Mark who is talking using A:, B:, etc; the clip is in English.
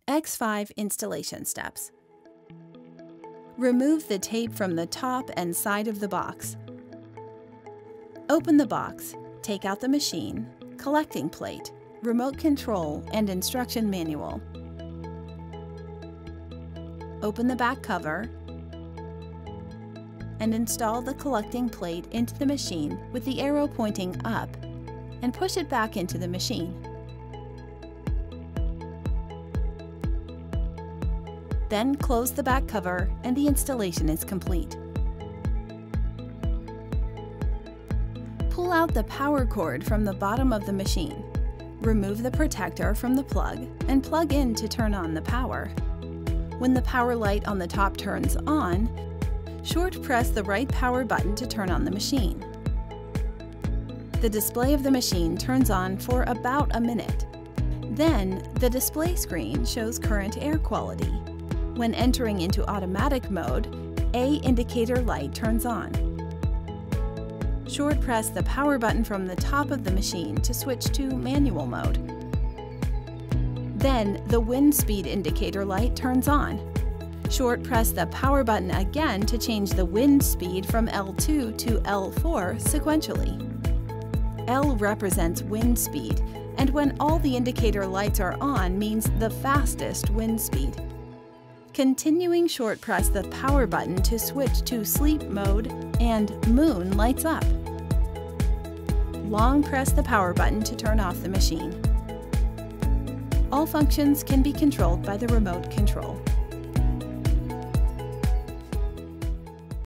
A: X5 installation steps. Remove the tape from the top and side of the box. Open the box, take out the machine, collecting plate, remote control, and instruction manual. Open the back cover and install the collecting plate into the machine with the arrow pointing up and push it back into the machine. Then close the back cover and the installation is complete. Pull out the power cord from the bottom of the machine. Remove the protector from the plug and plug in to turn on the power. When the power light on the top turns on, short press the right power button to turn on the machine. The display of the machine turns on for about a minute. Then, the display screen shows current air quality. When entering into automatic mode, A indicator light turns on. Short press the power button from the top of the machine to switch to manual mode. Then, the wind speed indicator light turns on. Short press the power button again to change the wind speed from L2 to L4 sequentially. L represents wind speed, and when all the indicator lights are on means the fastest wind speed. Continuing short press the power button to switch to sleep mode and moon lights up. Long press the power button to turn off the machine. All functions can be controlled by the remote control.